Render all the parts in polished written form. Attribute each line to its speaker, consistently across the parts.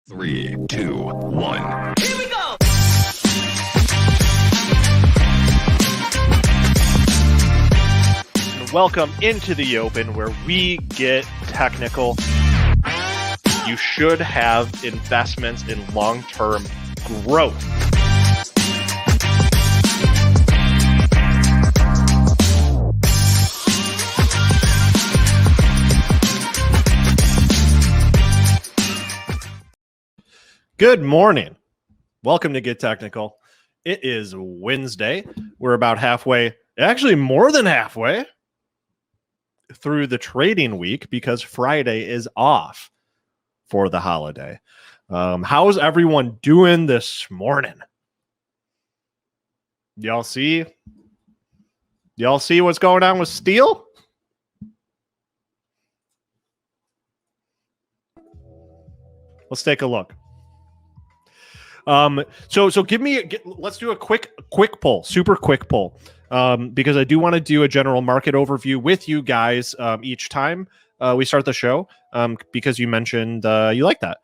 Speaker 1: 3, 2, 1.
Speaker 2: Here we go!
Speaker 3: Welcome into the open where we get technical. You should have investments in long-term growth. Good morning. Welcome to Get Technical. It is Wednesday. We're about halfway, actually more than halfway through the trading week because Friday is off for the holiday. How's everyone doing this morning? Y'all see what's going on with steel? Let's take a look. So let's do a quick poll, super quick poll. Because I do want to do a general market overview with you guys each time we start the show, because you mentioned you like that.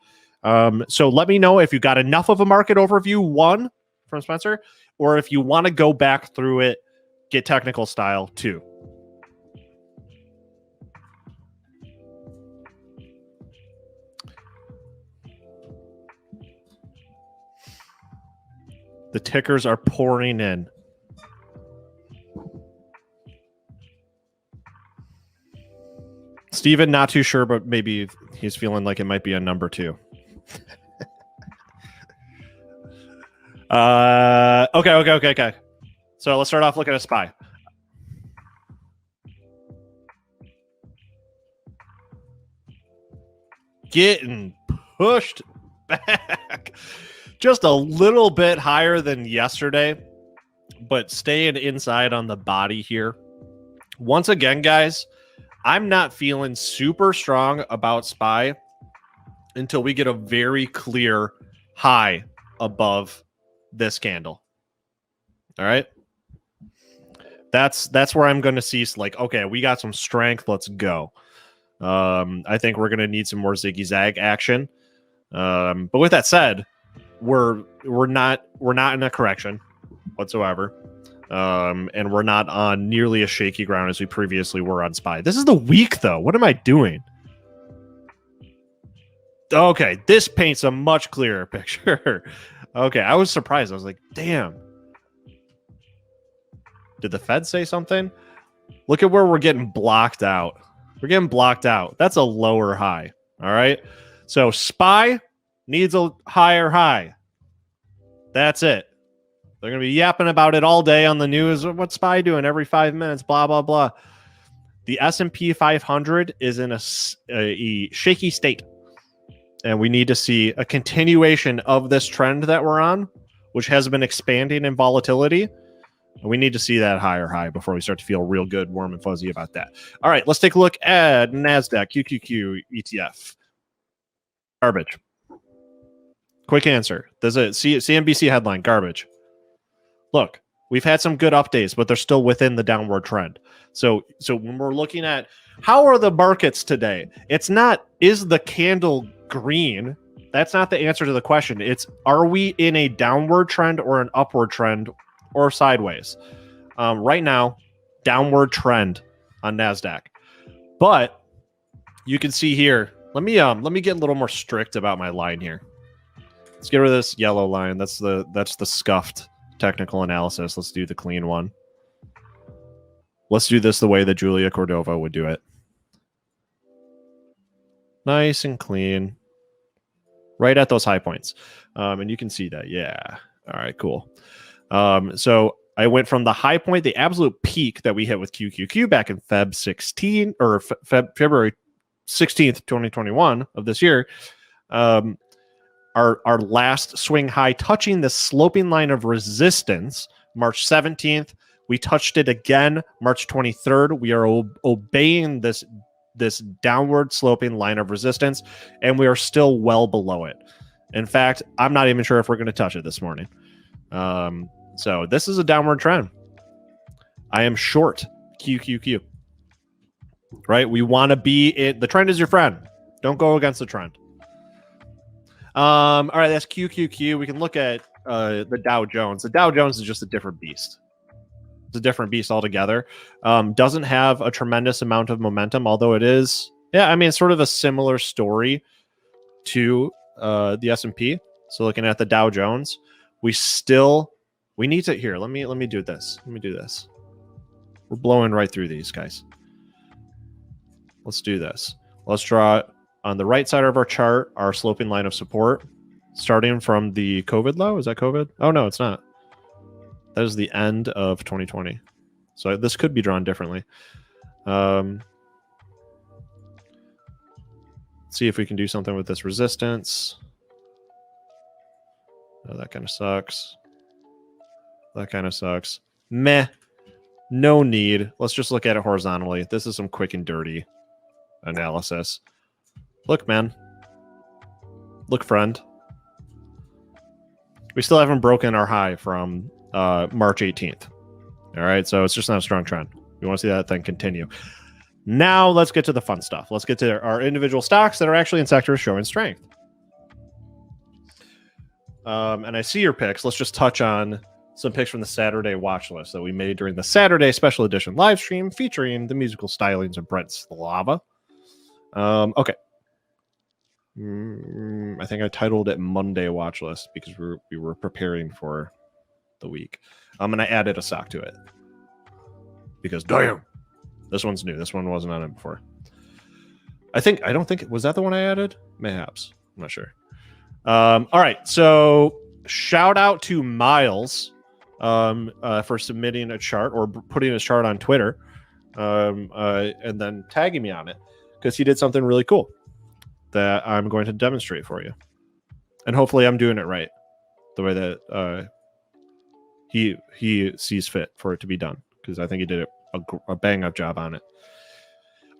Speaker 3: So let me know if you got enough of a market overview, one from Spencer, or if you want to go back through it, get technical style too. The tickers are pouring in. Steven, not too sure, but maybe he's feeling like it might be a number 2. Okay. So let's start off looking at SPY. Getting pushed back. Just a little bit higher than yesterday, but staying inside on the body here. Once again, guys, I'm not feeling super strong about SPY until we get a very clear high above this candle. All right. That's where I'm going to see, like, okay, we got some strength. Let's go. I think we're going to need some more ziggy zag action. But with that said, we're not in a correction whatsoever. And we're not on nearly as shaky ground as we previously were on SPY. This is the week, though. What am I doing? Okay, this paints a much clearer picture. Okay, I was surprised. I was like, damn. Did the Fed say something? Look at where we're getting blocked out. We're getting blocked out. That's a lower high. All right. So SPY needs a higher high. That's it. They're going to be yapping about it all day on the news. What's SPY doing every 5 minutes? Blah, blah, blah. The S&P 500 is in a shaky state. And we need to see a continuation of this trend that we're on, which has been expanding in volatility. We need to see that higher high before we start to feel real good, warm, and fuzzy about that. All right, let's take a look at NASDAQ, QQQ, ETF. Garbage. Quick answer. There's a CNBC headline, garbage. Look, we've had some good updates, but they're still within the downward trend. So when we're looking at how are the markets today, it's not, is the candle green? That's not the answer to the question. It's, are we in a downward trend or an upward trend or sideways? Right now, downward trend on NASDAQ. But you can see here, let me get a little more strict about my line here. Let's get rid of this yellow line. That's the scuffed technical analysis. Let's do the clean one. Let's do this the way that Julia Cordova would do it. Nice and clean. Right at those high points. And you can see that. Yeah. All right, cool. So I went from the high point, the absolute peak that we hit with QQQ back in February 16th, 2021 of this year. Our last swing high touching the sloping line of resistance, March 17th. We touched it again, March 23rd. We are obeying this downward sloping line of resistance, and we are still well below it. In fact, I'm not even sure if we're going to touch it this morning. So this is a downward trend. I am short QQQ. Right? We want to be it. The trend is your friend. Don't go against the trend. All right, that's QQQ. We can look at the Dow Jones. The Dow Jones is just a different beast. It's a different beast altogether. Doesn't have a tremendous amount of momentum, although it is, yeah, I mean, it's sort of a similar story to the S&P. So looking at the Dow Jones, we need to, here, let me do this. Let me do this. We're blowing right through these guys. Let's do this. Let's draw on the right side of our chart, our sloping line of support, starting from the COVID low. Is that COVID? Oh, no, it's not. That is the end of 2020. So this could be drawn differently. Let's see if we can do something with this resistance. Oh, that kind of sucks. That kind of sucks. Meh. No need. Let's just look at it horizontally. This is some quick and dirty analysis. Look, man. Look, friend. We still haven't broken our high from March 18th. All right, so it's just not a strong trend. You want to see that thing continue. Now let's get to the fun stuff. Let's get to our individual stocks that are actually in sectors showing strength. And I see your picks. Let's just touch on some picks from the Saturday watch list that we made during the Saturday special edition live stream featuring the musical stylings of Brent Slava. Okay. I think I titled it Monday watch list because we were preparing for the week. And I added a sock to it because damn, this one's new. This one wasn't on it before. I don't think was that the one I added? Mayhaps. I'm not sure. All right. So shout out to Miles for submitting a chart or putting a chart on Twitter and then tagging me on it because he did something really cool that I'm going to demonstrate for you. And hopefully I'm doing it right the way that he sees fit for it to be done, because I think he did a bang up job on it.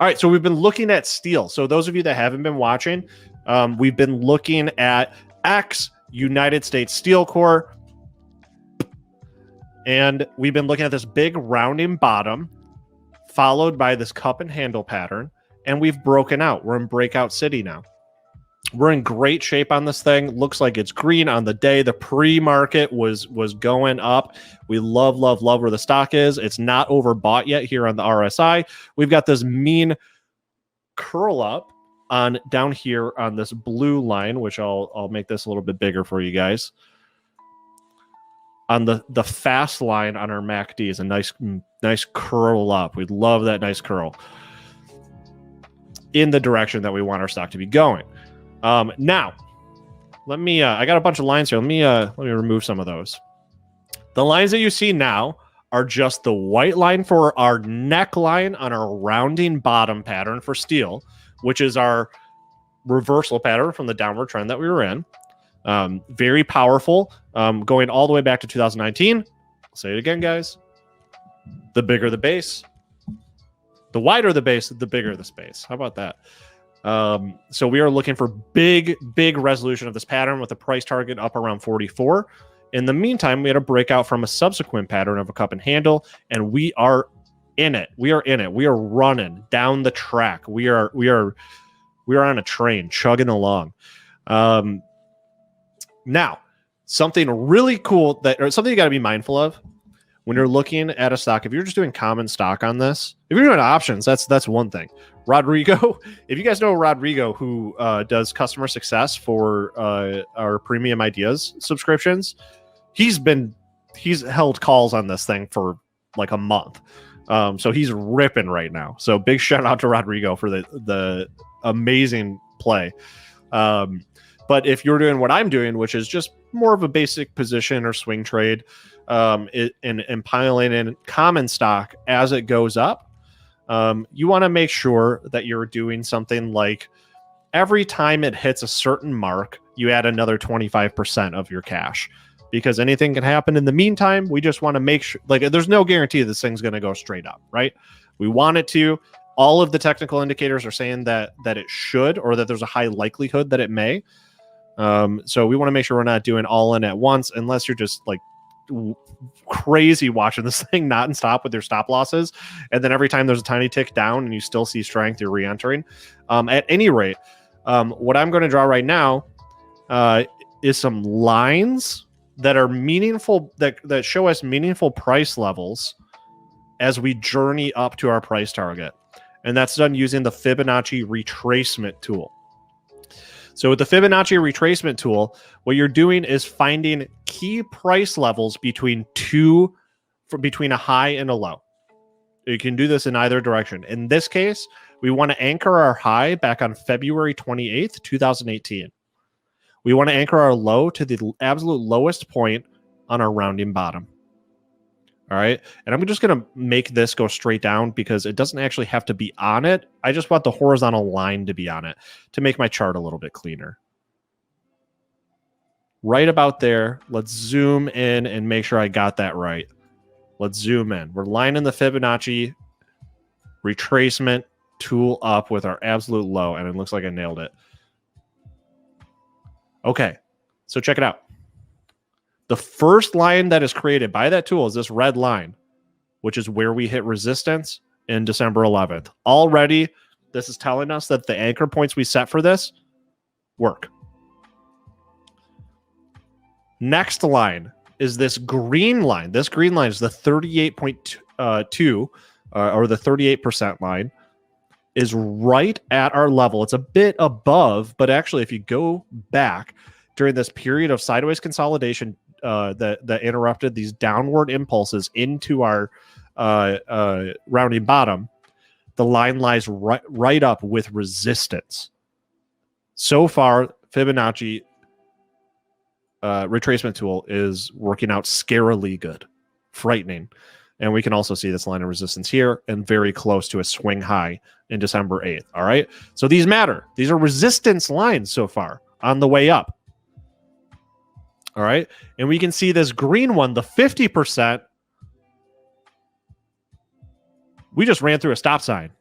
Speaker 3: All right, so we've been looking at steel. So those of you that haven't been watching, we've been looking at X United States Steel Corp. And we've been looking at this big rounding bottom followed by this cup and handle pattern. And we've broken out. We're in breakout city now. We're in great shape on this thing. Looks like it's green on the day. The pre-market was going up. We love where the stock is. It's not overbought yet here on the RSI. We've got this mean curl up on down here on this blue line, which I'll make this a little bit bigger for you guys. On the fast line on our MACD is a nice curl up. We love that nice curl in the direction that we want our stock to be going. Now, let me. I got a bunch of lines here. Let me remove some of those. The lines that you see now are just the white line for our neckline on our rounding bottom pattern for steel, which is our reversal pattern from the downward trend that we were in. Very powerful. Going all the way back to 2019. I'll say it again, guys. The bigger the base, the wider the base, the bigger the space. How about that? So we are looking for big resolution of this pattern with a price target up around 44. In the meantime, we had a breakout from a subsequent pattern of a cup and handle, and we are in it. We are in it. We are running down the track. We are on a train chugging along. Now, something really cool or something you got to be mindful of when you're looking at a stock. If you're just doing common stock on this, if you're doing options, that's one thing. Rodrigo, if you guys know Rodrigo, who does customer success for our Premium Ideas subscriptions, he's held calls on this thing for like a month. So he's ripping right now. So big shout out to Rodrigo for the amazing play. But if you're doing what I'm doing, which is just more of a basic position or swing trade, and piling in common stock as it goes up, you want to make sure that you're doing something like every time it hits a certain mark, you add another 25% of your cash, because anything can happen in the meantime. We just want to make sure, like, there's no guarantee this thing's going to go straight up, right? We want it to. All of the technical indicators are saying that it should, or that there's a high likelihood that it may. So we want to make sure we're not doing all in at once, unless you're just like crazy watching this thing not in stop with your stop losses, and then every time there's a tiny tick down and you still see strength, you're re-entering. At any rate, what I'm going to draw right now is some lines that are meaningful, that show us meaningful price levels as we journey up to our price target. And that's done using the Fibonacci Retracement tool. So with the Fibonacci Retracement tool, what you're doing is finding key price levels between a high and a low. You can do this in either direction. In this case, we want to anchor our high back on February 28th, 2018. We want to anchor our low to the absolute lowest point on our rounding bottom. All right. And I'm just going to make this go straight down because it doesn't actually have to be on it. I just want the horizontal line to be on it to make my chart a little bit cleaner. Right about there. Let's zoom in and make sure I got that right. Let's zoom in. We're lining the Fibonacci Retracement tool up with our absolute low, and it looks like I nailed it. Okay. So check it out. The first line that is created by that tool is this red line, which is where we hit resistance in December 11th. Already, this is telling us that the anchor points we set for this work. Next line is this green line. This green line is the 38.2 or the 38% line, is right at our level. It's a bit above, but actually, if you go back during this period of sideways consolidation that interrupted these downward impulses into our rounding bottom, the line lies right up with resistance. So far, Fibonacci retracement tool is working out scarily good, frightening. And we can also see this line of resistance here and very close to a swing high in December 8th. All right. So these matter. These are resistance lines so far on the way up. All right. And we can see this green one, the 50%. We just ran through a stop sign.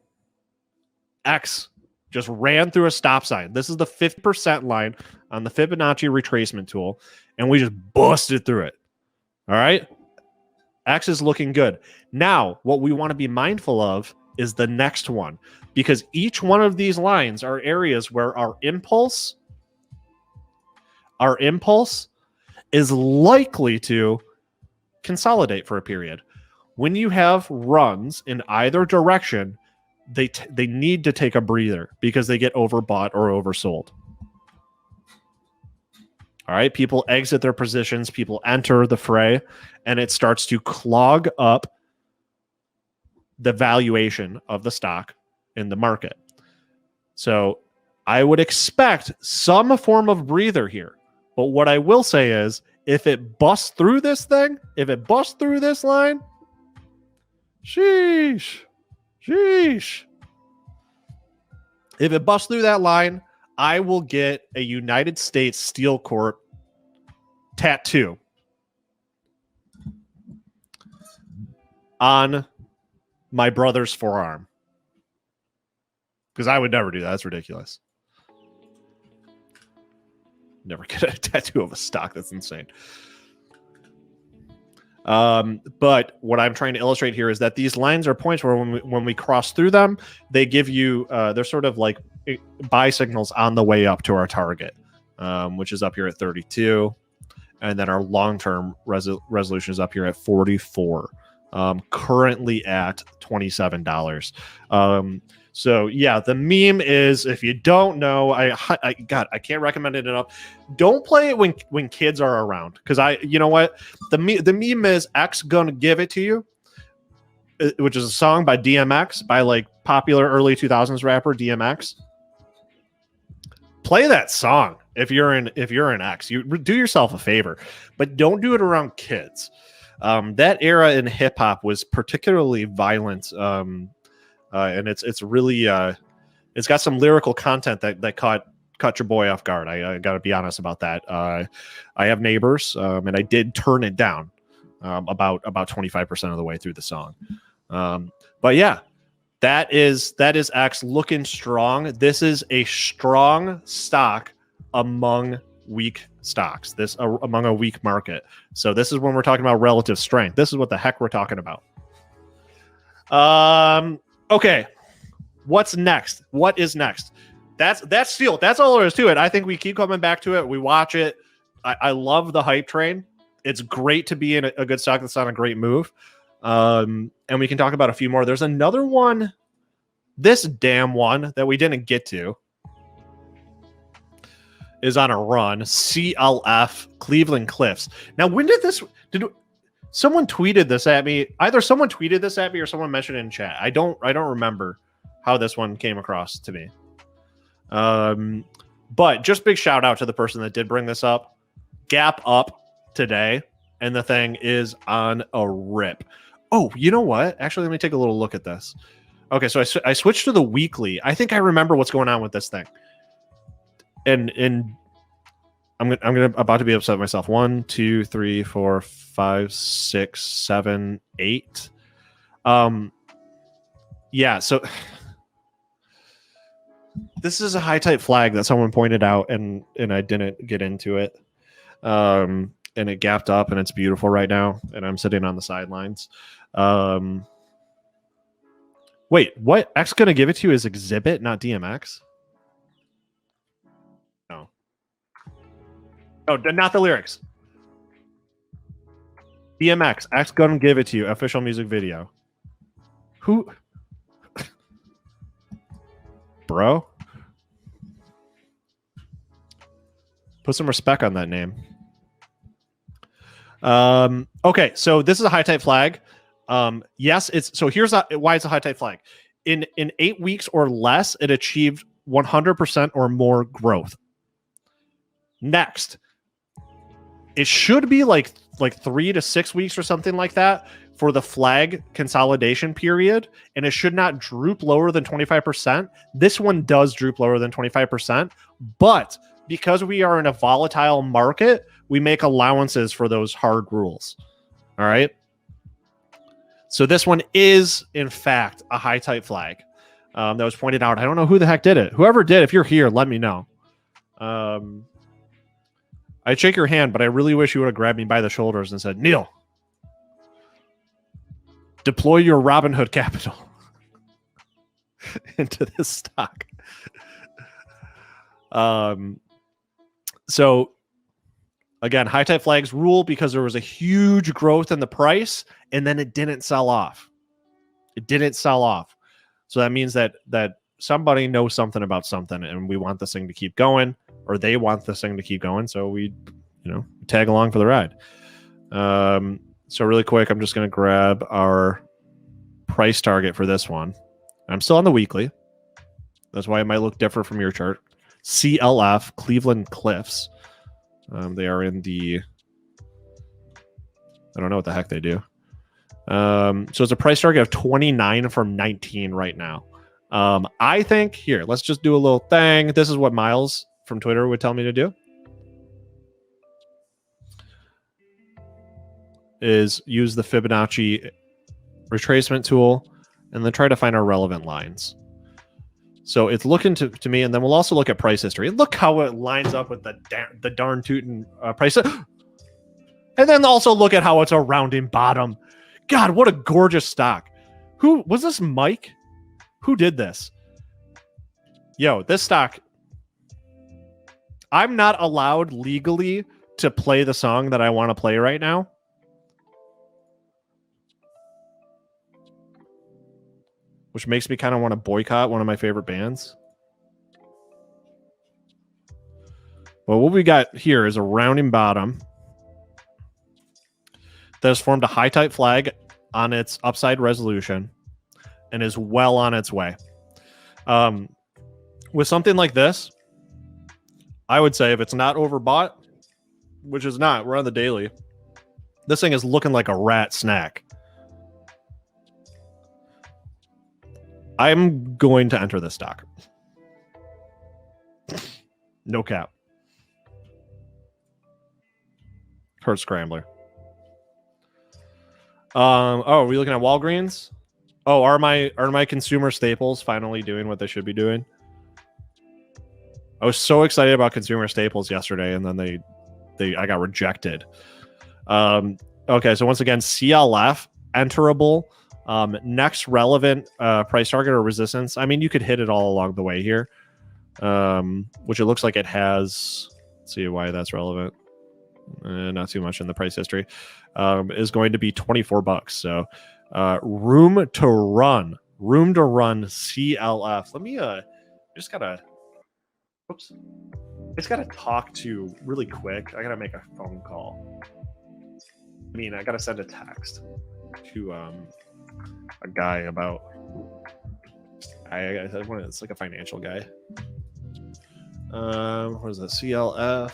Speaker 3: X just ran through a stop sign. This is the 50% line on the Fibonacci retracement tool. And we just busted through it. All right. X is looking good. Now, what we want to be mindful of is the next one, because each one of these lines are areas where our impulse is likely to consolidate for a period. When you have runs in either direction, they need to take a breather because they get overbought or oversold. All right, people exit their positions, people enter the fray, and it starts to clog up the valuation of the stock in the market. So I would expect some form of breather here. But what I will say is, if it busts through this thing, if it busts through this line, sheesh. If it busts through that line, I will get a United States Steel Corp tattoo on my brother's forearm. Because I would never do that. That's ridiculous. Never get a tattoo of a stock. That's insane. But what I'm trying to illustrate here is that these lines are points where when we cross through them, they give you, they're sort of like buy signals on the way up to our target, which is up here at 32. And then our long-term resolution is up here at 44, currently at $27. So yeah, the meme is, if you don't know, I can't recommend it enough. Don't play it when kids are around, because you know what, the meme is X gonna give it to you, which is a song by DMX, by like popular early 2000s rapper DMX. Play that song if you're in X. You do yourself a favor, but don't do it around kids. That era in hip hop was particularly violent. And it's really it's got some lyrical content that caught your boy off guard. I got to be honest about that. I have neighbors, and I did turn it down about 25% of the way through the song. But yeah, that is X looking strong. This is a strong stock among weak stocks. This among a weak market. So this is when we're talking about relative strength. This is what the heck we're talking about. Okay, what's next? What is next? That's Steel. That's all there is to it. I think we keep coming back to it. We watch it. I love the hype train. It's great to be in a good stock that's on a great move. And we can talk about a few more. There's another one, this damn one that we didn't get to is on a run. CLF, Cleveland Cliffs. Now, when did someone tweeted this at me? Either someone tweeted this at me or someone mentioned it in chat. I don't remember how this one came across to me. But just big shout out to the person that did bring this up. Gap up today, and the thing is on a rip. Oh, you know what? Actually, let me take a little look at this. Okay, so I switched to the weekly. I think I remember what's going on with this thing. And I'm about to be upset with myself. 1, 2, 3, 4, 5, 6, 7, 8. Yeah, so this is a high type flag that someone pointed out, and I didn't get into it. And it gapped up, and it's beautiful right now, and I'm sitting on the sidelines. Wait, what? X gonna give it to you as exhibit, not DMX? No, not the lyrics. DMX, X gonna give it to you, official music video. Who? Bro, put some respect on that name. Okay, so this is a high type flag. Yes, here's why it's a high type flag. In 8 weeks or less, it achieved 100% or more growth. Next, it should be like 3 to 6 weeks or something like that for the flag consolidation period, and it should not droop lower than 25%. This one does droop lower than 25%, but because we are in a volatile market, we make allowances for those hard rules. All right. So this one is, in fact, a high type flag that was pointed out. I don't know who the heck did it. Whoever did, if you're here, let me know. I'd shake your hand, but I really wish you would have grabbed me by the shoulders and said, Neal, deploy your Robinhood capital into this stock. So again, high type flags rule because there was a huge growth in the price and then it didn't sell off. It didn't sell off. So that means that somebody knows something about something and we want this thing to keep going, or they want this thing to keep going. So we, tag along for the ride. So really quick, I'm just going to grab our price target for this one. I'm still on the weekly. That's why it might look different from your chart. CLF, Cleveland Cliffs. They are in the... I don't know what the heck they do. So it's a price target of 29 from 19 right now. I think, here, let's just do a little thing. This is what Miles from Twitter would tell me to do. Is use the Fibonacci retracement tool and then try to find our relevant lines. So it's looking to me, and then we'll also look at price history. Look how it lines up with the darn tootin' price. And then also look at how it's a rounding bottom. God, what a gorgeous stock. Who was this, Mike? Who did this? Yo, this stock. I'm not allowed legally to play the song that I want to play right now. Which makes me kind of want to boycott one of my favorite bands. Well, what we got here is a rounding bottom that has formed a high type flag on its upside resolution and is well on its way. With something like this, I would say if it's not overbought, which is not, we're on the daily, this thing is looking like a rat snack. I'm going to enter this stock. No cap. Hurt Scrambler. Are we looking at Walgreens? Oh, are my consumer staples finally doing what they should be doing? I was so excited about consumer staples yesterday, and then I got rejected. Okay, so once again, CLF, enterable. Next relevant price target or resistance. I mean, you could hit it all along the way here. which it looks like it has. Let's see why that's relevant. Not too much in the price history. Is going to be $24. So room to run CLF. Let me just gotta talk to really quick. I gotta make a phone call. I mean, I gotta send a text to a guy about it's like a financial guy. What is that? CLF.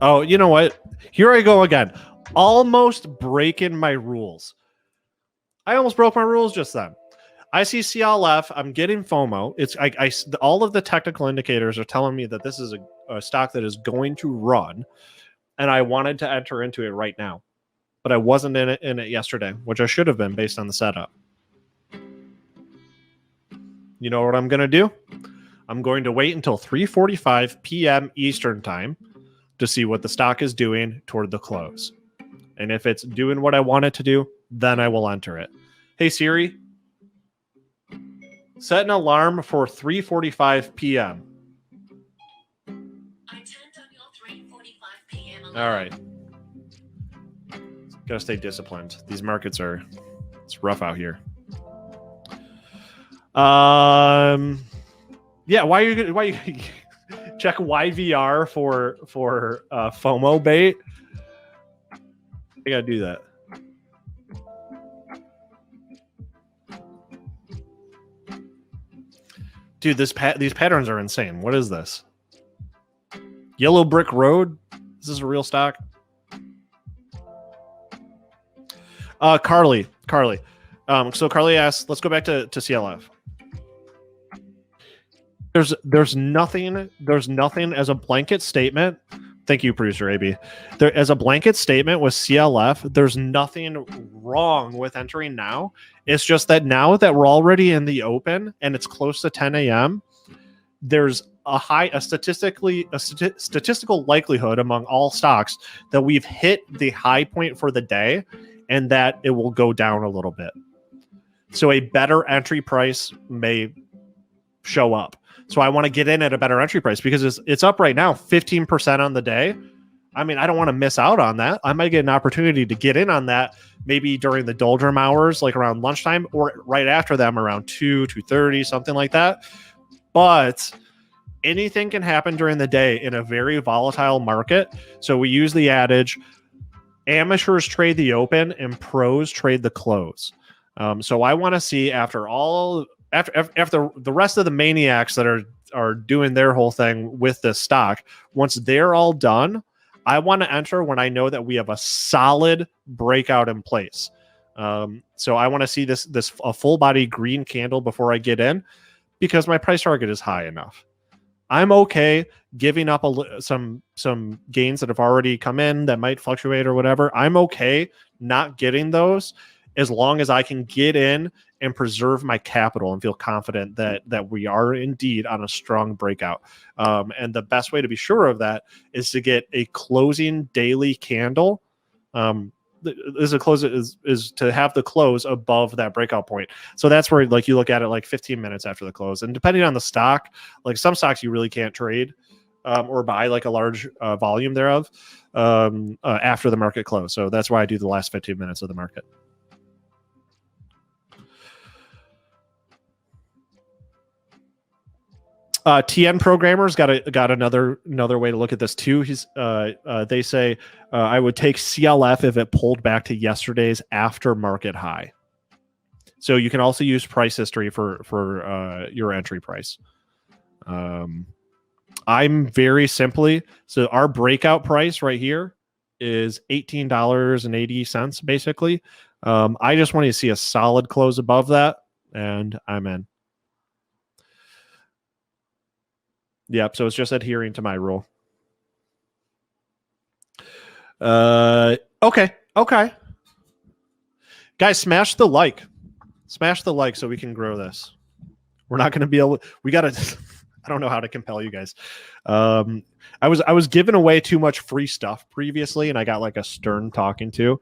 Speaker 3: Oh, you know what? Here I go again. Almost breaking my rules. I almost broke my rules just then. I see CLF. I'm getting FOMO. It's all of the technical indicators are telling me that this is a stock that is going to run, and I wanted to enter into it right now, but I wasn't in it yesterday, which I should have been based on the setup. You know what I'm going to do? I'm going to wait until 3:45 p.m. Eastern time to see what the stock is doing toward the close. And if it's doing what I want it to do, then I will enter it. Hey, Siri, set an alarm for 3:45 p.m.
Speaker 2: I turned on your 3:45 p.m. alarm.
Speaker 3: All right. Gotta stay disciplined. These markets it's rough out here. Yeah, why you check YVR for FOMO bait? I gotta do that. Dude, these patterns are insane. What is this? Yellow Brick Road? Is this a real stock? Carly. So Carly asks, let's go back to CLF. There's nothing as a blanket statement. Thank you, producer AB. As a blanket statement with CLF, there's nothing wrong with entering now. It's just that now that we're already in the open and it's close to 10 a.m., there's a statistical likelihood among all stocks that we've hit the high point for the day and that it will go down a little bit. So a better entry price may show up. So I want to get in at a better entry price because it's up right now 15% on the day. I mean, I don't want to miss out on that. I might get an opportunity to get in on that maybe during the doldrum hours, like around lunchtime, or right after them around 2:30, something like that. But anything can happen during the day in a very volatile market. So we use the adage, amateurs trade the open and pros trade the close. So I want to see after the rest of the maniacs that are doing their whole thing with this stock, once they're all done, I want to enter when I know that we have a solid breakout in place. So I want to see this a full body green candle before I get in, because my price target is high enough. I'm okay giving up some gains that have already come in that might fluctuate or whatever. I'm okay not getting those as long as I can get in and preserve my capital and feel confident that we are indeed on a strong breakout. And the best way to be sure of that is to get a closing daily candle. Is to have the close above that breakout point. So that's where like you look at it like 15 minutes after the close. And depending on the stock, like some stocks you really can't trade or buy like a large volume thereof after the market close. So that's why I do the last 15 minutes of the market. TN programmers got another way to look at this too. They say I would take CLF if it pulled back to yesterday's after market high. So you can also use price history for your entry price. I'm very simply, so our breakout price right here is $18.80 basically. I just want to see a solid close above that, and I'm in. Yep, so it's just adhering to my rule. Okay. Guys, smash the like. Smash the like so we can grow this. We're not going to be able... We got to... I don't know how to compel you guys. I was giving away too much free stuff previously, and I got like a stern talking to,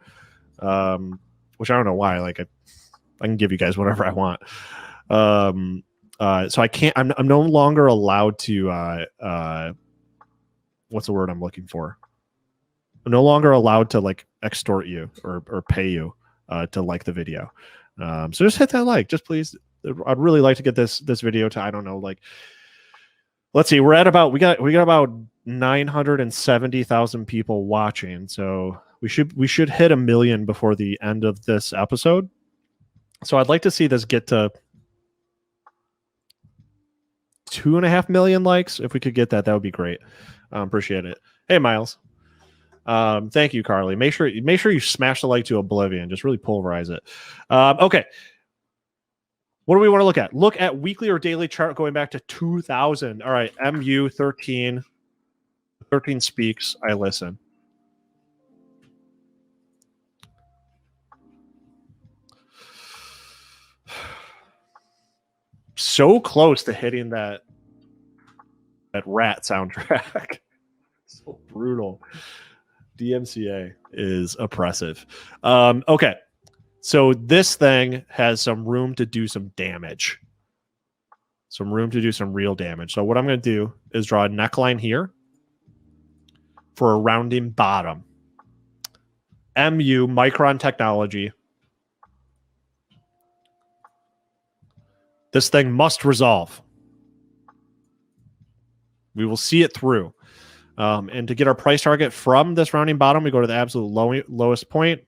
Speaker 3: which I don't know why. Like, I can give you guys whatever I want. So I can't. I'm no longer allowed to. What's the word I'm looking for? I'm no longer allowed to like extort you or pay you to like the video. So just hit that like, just please. I'd really like to get this video to, I don't know, like, let's see, we got about 970,000 people watching. So we should hit 1 million before the end of this episode. So I'd like to see this get to 2.5 million likes. If we could get that, that would be great. Appreciate it. Hey, Miles. Thank you, Carly. Make sure you smash the like to oblivion. Just really pulverize it. Okay. What do we want to look at? Look at weekly or daily chart going back to 2000. All right, MU 13. 13 speaks. I listen. So close to hitting that rat soundtrack. So brutal. DMCA is oppressive. Okay. So this thing has some room to do some damage. Some room to do some real damage. So what I'm going to do is draw a neckline here for a rounding bottom. MU, Micron Technology. This thing must resolve. We will see it through. And to get our price target from this rounding bottom, we go to the absolute lowest point.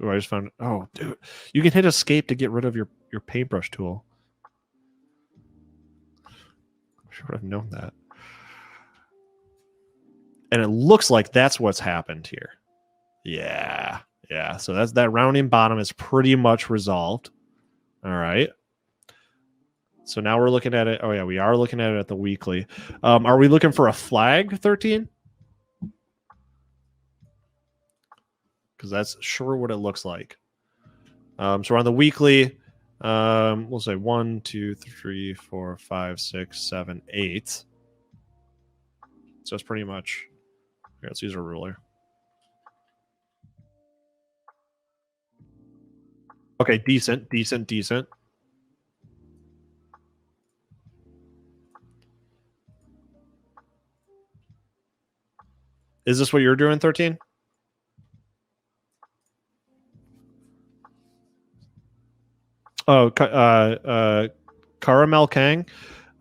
Speaker 3: Oh, I just found. Oh, dude, you can hit escape to get rid of your paintbrush tool. I should have known that. And it looks like that's what's happened here. Yeah. So that rounding bottom is pretty much resolved. All right. So now we're looking at it. Oh yeah, we are looking at it at the weekly. Are we looking for a flag 13? Because that's sure what it looks like. So we're on the weekly. We'll say 1, 2, 3, 4, 5, 6, 7, 8. So it's pretty much. Here, let's use a ruler. Okay, decent. Is this what you're doing, 13? Oh, Caramel Kang,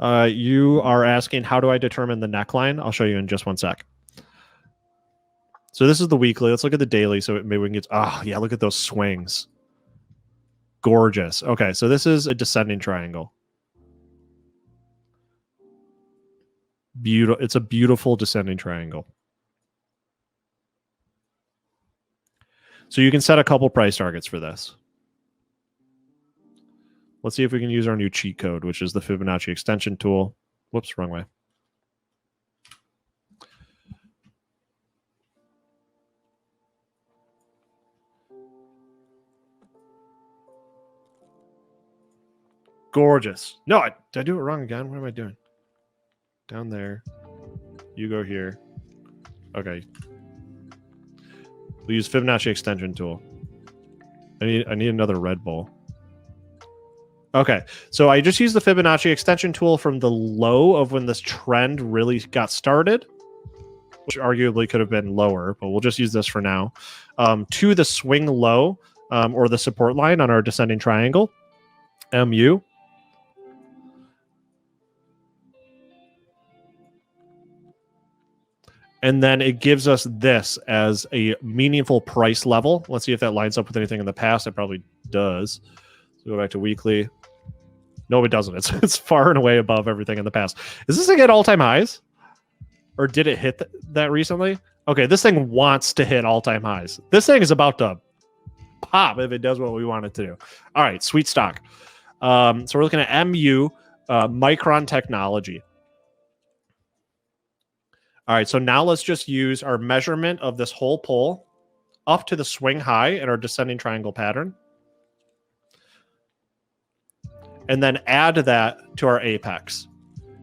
Speaker 3: you are asking, how do I determine the neckline? I'll show you in just one sec. So this is the weekly. Let's look at the daily. So maybe we can get. Oh, yeah, look at those swings. Gorgeous. Okay, so this is a descending triangle. Beautiful. It's a beautiful descending triangle. So you can set a couple price targets for this. Let's see if we can use our new cheat code, which is the Fibonacci Extension tool. Whoops, wrong way. Gorgeous. No, did I do it wrong again? What am I doing? Down there. You go here. Okay. We'll use Fibonacci Extension tool. I need another Red Bull. Okay, so I just used the Fibonacci Extension tool from the low of when this trend really got started, which arguably could have been lower, but we'll just use this for now, to the swing low, or the support line on our descending triangle, MU. And then it gives us this as a meaningful price level. Let's see if that lines up with anything in the past. It probably does. So go back to weekly. No, it doesn't. It's far and away above everything in the past. Is this thing at all-time highs? Or did it hit that recently? Okay, this thing wants to hit all-time highs. This thing is about to pop if it does what we want it to do. All right, sweet stock. So we're looking at MU, Micron Technology. All right, so now let's just use our measurement of this whole pole up to the swing high in our descending triangle pattern. And then add that to our apex.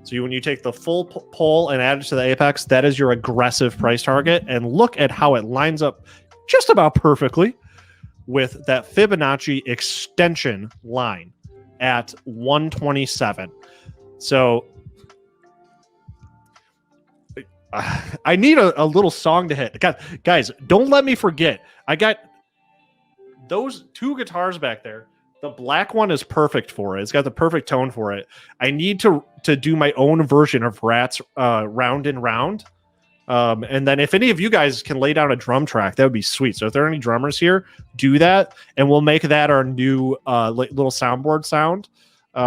Speaker 3: So when you take the full pole and add it to the apex, that is your aggressive price target. And look at how it lines up just about perfectly with that Fibonacci extension line at 127. So I need a little song to hit. Guys, don't let me forget. I got those two guitars back there. The black one is perfect for it. It's got the perfect tone for it. I need to do my own version of Rat's Round and Round. And then if any of you guys can lay down a drum track, that would be sweet. So if there are any drummers here, do that. And we'll make that our new little soundboard sound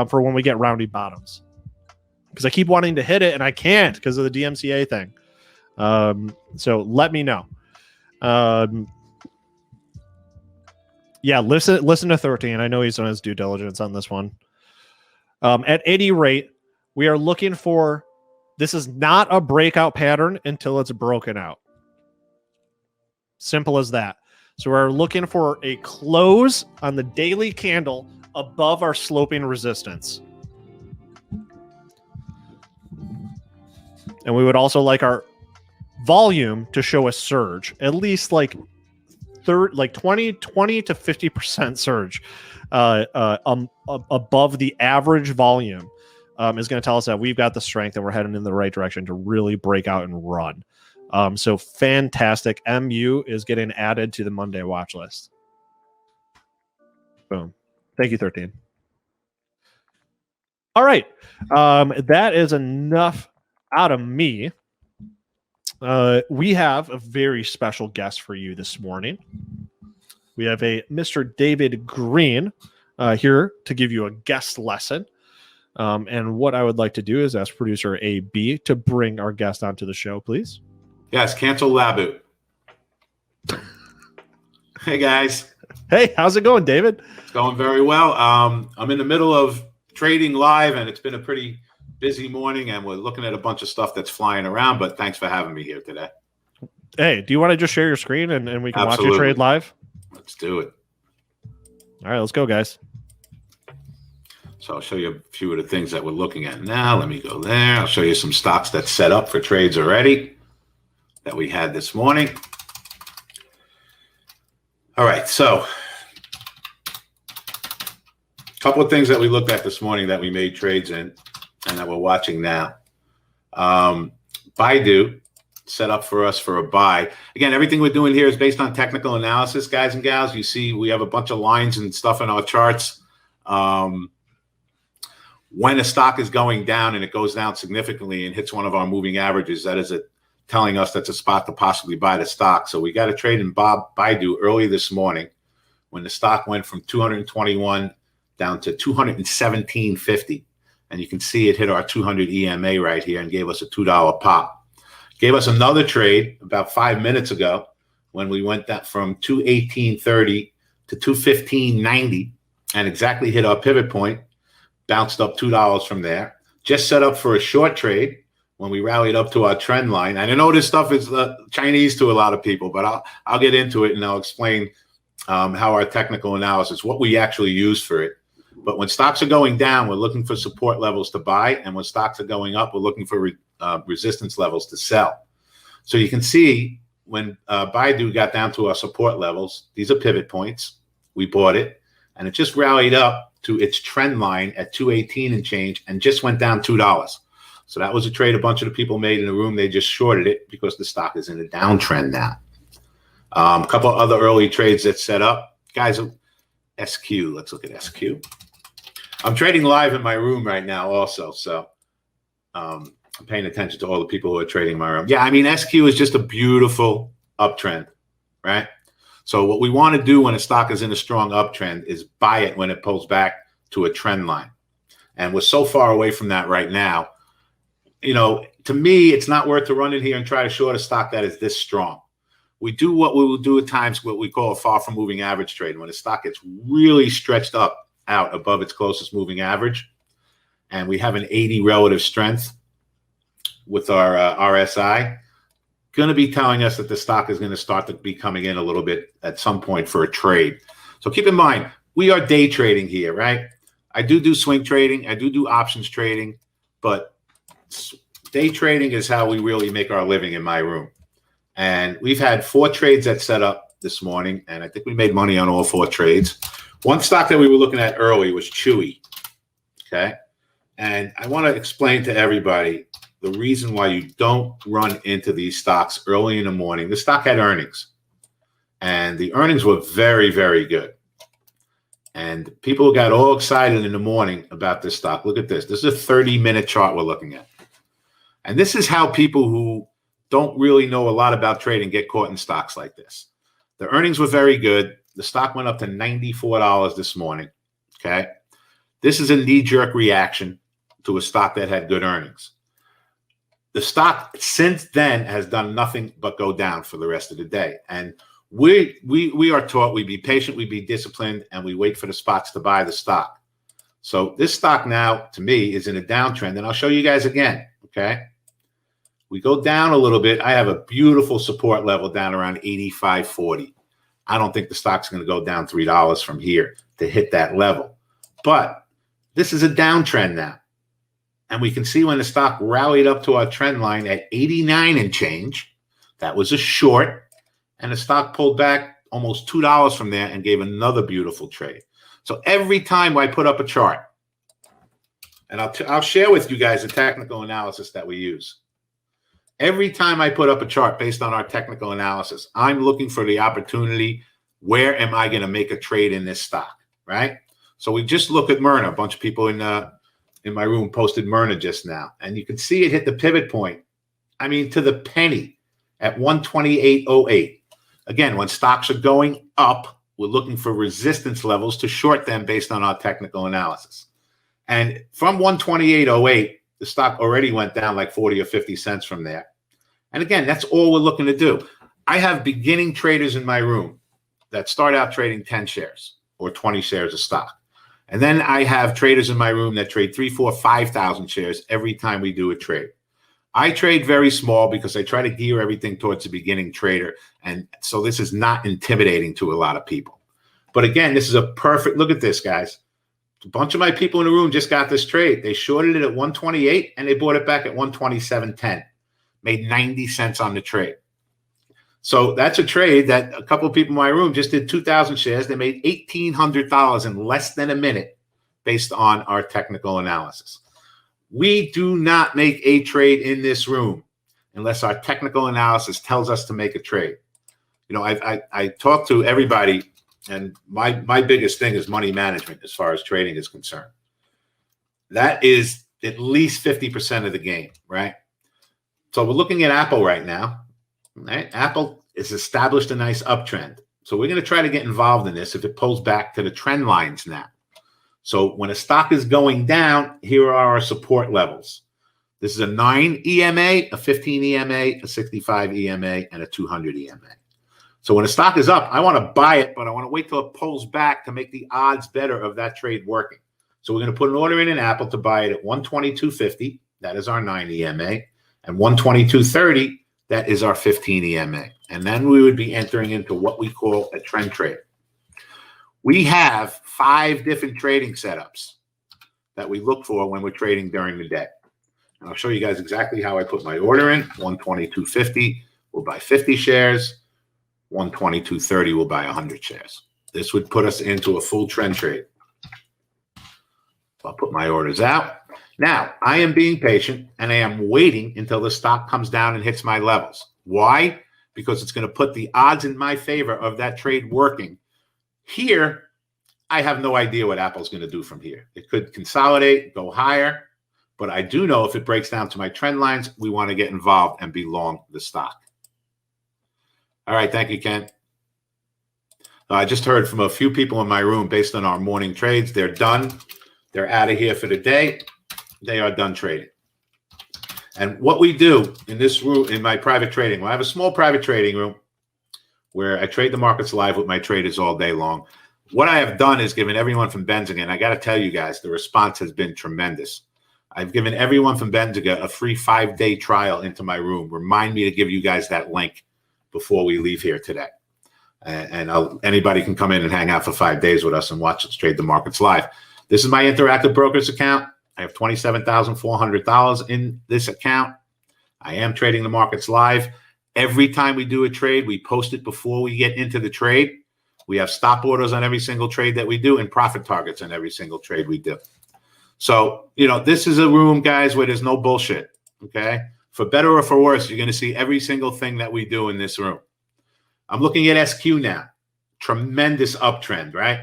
Speaker 3: for when we get roundy bottoms. Because I keep wanting to hit it and I can't because of the DMCA thing. So let me know. Yeah, listen to 13. I know he's done his due diligence on this one. At any rate, we are looking for, this is not a breakout pattern until it's broken out. Simple as that. So we're looking for a close on the daily candle above our sloping resistance. And we would also like our volume to show a surge, at least like 20 to 50% surge above the average volume is going to tell us that we've got the strength and we're heading in the right direction to really break out and run. So fantastic. MU is getting added to the Monday watch list. Boom. Thank you, 13. All right. That is enough out of me. We have a very special guest for you this morning. We have a Mr. David Green here to give you a guest lesson. And what I would like to do is ask producer AB to bring our guest onto the show, please.
Speaker 4: Yes, cancel Labu. Hey, guys.
Speaker 3: Hey, how's it going, David?
Speaker 4: It's going very well. I'm in the middle of trading live, and it's been a pretty busy morning, and we're looking at a bunch of stuff that's flying around, but thanks for having me here today.
Speaker 3: Hey, do you want to just share your screen and we can
Speaker 4: Absolutely.
Speaker 3: watch you trade live?
Speaker 4: Let's do it.
Speaker 3: All right, let's go, guys.
Speaker 4: So I'll show you a few of the things that we're looking at now. Let me go there. I'll show you some stocks that's set up for trades already that we had this morning. All right, so a couple of things that we looked at this morning that we made trades in and that we're watching now. Baidu set up for us for a buy. Again, everything we're doing here is based on technical analysis, guys and gals. You see we have a bunch of lines and stuff in our charts. When a stock is going down and it goes down significantly and hits one of our moving averages, that is telling us that's a spot to possibly buy the stock. So we got a trade in Baidu early this morning when the stock went from 221 down to 217.50. And you can see it hit our 200 EMA right here and gave us a $2 pop. Gave us another trade about 5 minutes ago when we went that from 218.30 to 215.90 and exactly hit our pivot point, bounced up $2 from there. Just set up for a short trade when we rallied up to our trend line. And I know this stuff is Chinese to a lot of people, but I'll get into it and I'll explain how our technical analysis, what we actually use for it. But when stocks are going down, we're looking for support levels to buy. And when stocks are going up, we're looking for resistance levels to sell. So you can see when Baidu got down to our support levels, these are pivot points. We bought it, and it just rallied up to its trend line at 218 and change and just went down $2. So that was a trade a bunch of the people made in the room. They just shorted it because the stock is in a downtrend now. A couple of other early trades that set up. Guys, SQ, let's look at SQ. I'm trading live in my room right now also, so I'm paying attention to all the people who are trading in my room. Yeah, I mean, SQ is just a beautiful uptrend, right? So what we want to do when a stock is in a strong uptrend is buy it when it pulls back to a trend line. And we're so far away from that right now. You know, to me, it's not worth to run in here and try to short a stock that is this strong. We do what we will do at times, what we call a far from moving average trade, when the stock gets really stretched up out above its closest moving average. And we have an 80 relative strength with our RSI. Going to be telling us that the stock is going to start to be coming in a little bit at some point for a trade. So keep in mind, we are day trading here, right? I do swing trading. I do options trading, but day trading is how we really make our living in my room. And we've had 4 trades that set up this morning, and I think we made money on all 4 trades. One stock that we were looking at early was Chewy. Okay. And I want to explain to everybody the reason why you don't run into these stocks early in the morning. The stock had earnings, and the earnings were very, very good. And people got all excited in the morning about this stock. Look at this. This is a 30-minute chart we're looking at. And this is how people who don't really know a lot about trading get caught in stocks like this. The earnings were very good. The stock went up to $94 this morning. Okay. This is a knee-jerk reaction to a stock that had good earnings. The stock since then has done nothing but go down for the rest of the day. And we are taught we be patient, we be disciplined, and we wait for the spots to buy the stock. So this stock now, to me, is in a downtrend, and I'll show you guys again, okay? We go down a little bit. I have a beautiful support level down around 85.40. I don't think the stock's going to go down $3 from here to hit that level. But this is a downtrend now. And we can see when the stock rallied up to our trend line at 89 and change. That was a short. And the stock pulled back almost $2 from there and gave another beautiful trade. So every time I put up a chart, and I'll share with you guys the technical analysis that we use. Every time I put up a chart based on our technical analysis, I'm looking for the opportunity. Where am I going to make a trade in this stock, right? So we just look at Myrna. A bunch of people in my room posted Myrna just now. And you can see it hit the pivot point. I mean, to the penny at 128.08. Again, when stocks are going up, we're looking for resistance levels to short them based on our technical analysis. And from 128.08, the stock already went down like 40 or 50 cents from there. And again, that's all we're looking to do. I have beginning traders in my room that start out trading 10 shares or 20 shares of stock. And then I have traders in my room that trade 3, 4, 5,000 shares every time we do a trade. I trade very small because I try to gear everything towards the beginning trader. And so this is not intimidating to a lot of people. But again, this is a perfect, look at this, guys. A bunch of my people in the room just got this trade. They shorted it at 128 and they bought it back at 127.10. Made 90 cents on the trade. So that's a trade that a couple of people in my room just did 2,000 shares. They made $1,800 in less than a minute based on our technical analysis. We do not make a trade in this room unless our technical analysis tells us to make a trade. You know, I talk to everybody, and my biggest thing is money management as far as trading is concerned. That is at least 50% of the game, right? So we're looking at Apple right now. Right? Apple has established a nice uptrend. So we're going to try to get involved in this if it pulls back to the trend lines now. So when a stock is going down, here are our support levels. This is a 9 EMA, a 15 EMA, a 65 EMA, and a 200 EMA. So when a stock is up, I want to buy it, but I want to wait till it pulls back to make the odds better of that trade working. So we're going to put an order in Apple to buy it at 122.50. That is our 9 EMA. And 122.30. That is our 15 EMA. And then we would be entering into what we call a trend trade. We have 5 different trading setups that we look for when we're trading during the day. And I'll show you guys exactly how I put my order in. 122.50 will buy 50 shares. 122.30 will buy 100 shares. This would put us into a full trend trade. I'll put my orders out. Now, I am being patient, and I am waiting until the stock comes down and hits my levels. Why? Because it's going to put the odds in my favor of that trade working. Here, I have no idea what Apple's going to do from here. It could consolidate, go higher, but I do know if it breaks down to my trend lines, we want to get involved and be long the stock. All right, thank you, Ken. I just heard from a few people in my room based on our morning trades. They're done. They're out of here for the day. They are done trading. And what we do in this room, in my private trading room, I have a small private trading room where I trade the markets live with my traders all day long. What I have done is given everyone from Benzinga, and I got to tell you guys, the response has been tremendous. I've given everyone from Benzinga a free 5-day trial into my room. Remind me to give you guys that link before we leave here today. And anybody can come in and hang out for 5 days with us and watch us trade the markets live. This is my Interactive Brokers account. I have $27,400 in this account. I am trading the markets live. Every time we do a trade, we post it before we get into the trade. We have stop orders on every single trade that we do and profit targets on every single trade we do. So, this is a room, guys, where there's no bullshit, okay? For better or for worse, you're going to see every single thing that we do in this room. I'm looking at SQ now. Tremendous uptrend, right?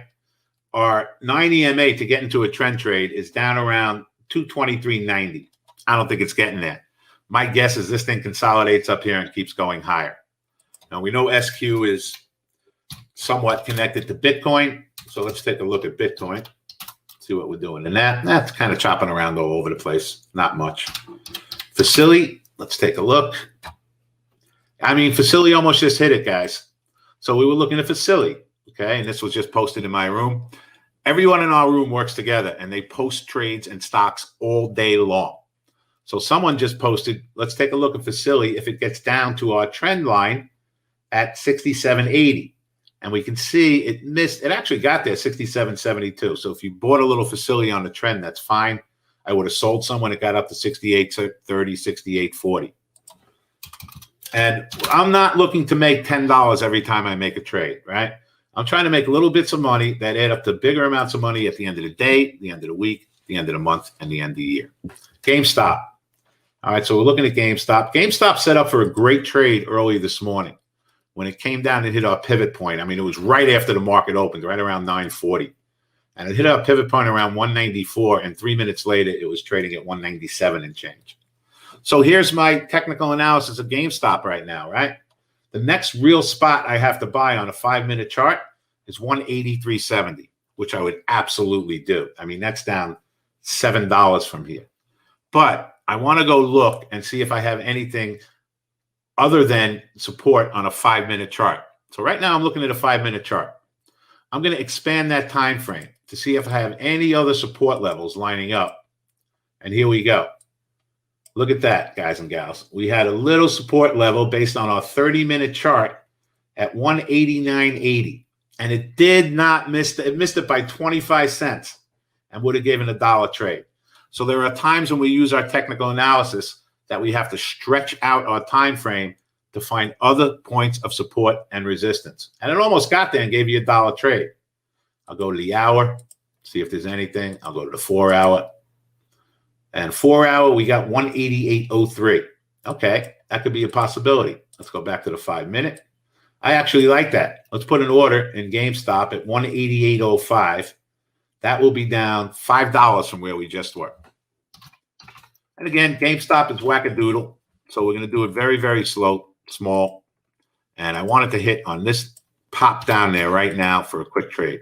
Speaker 4: Our 9 EMA to get into a trend trade is down around 223.90. I don't think it's getting there. My guess is this thing consolidates up here and keeps going higher. Now, we know SQ is somewhat connected to Bitcoin. So let's take a look at Bitcoin, see what we're doing. And that's kind of chopping around all over the place. Not much. Facility, let's take a look. I mean, Facility almost just hit it, guys. So we were looking at Facility, okay? And this was just posted in my room. Everyone in our room works together, and they post trades and stocks all day long. So someone just posted, let's take a look at Facility if it gets down to our trend line at 67.80. And we can see it missed. It actually got there, 67.72. So if you bought a little Facility on the trend, that's fine. I would have sold some when it got up to 68.30, 68.40. And I'm not looking to make $10 every time I make a trade, right? I'm trying to make little bits of money that add up to bigger amounts of money at the end of the day, the end of the week, the end of the month, and the end of the year. GameStop. All right, so we're looking at GameStop. GameStop set up for a great trade early this morning. When it came down and hit our pivot point, I mean, it was right after the market opened, right around 9:40. And it hit our pivot point around 194, and 3 minutes later, it was trading at 197 and change. So here's my technical analysis of GameStop right now, right? The next real spot I have to buy on a 5-minute chart is 183.70, which I would absolutely do. I mean, that's down $7 from here. But I want to go look and see if I have anything other than support on a 5-minute chart. So right now I'm looking at a 5-minute chart. I'm going to expand that time frame to see if I have any other support levels lining up. And here we go. Look at that, guys and gals. We had a little support level based on our 30-minute chart at 189.80. And it did not miss it. It missed it by 25 cents and would have given a dollar trade. So there are times when we use our technical analysis that we have to stretch out our time frame to find other points of support and resistance. And it almost got there and gave you a dollar trade. I'll go to the hour, see if there's anything. I'll go to the 4-hour. And 4-hour, we got 188.03. Okay, that could be a possibility. Let's go back to the 5-minute. I actually like that. Let's put an order in GameStop at 188.05. That will be down $5 from where we just were. And again, GameStop is wackadoodle. So we're going to do it very, very small. And I wanted to hit on this pop down there right now for a quick trade.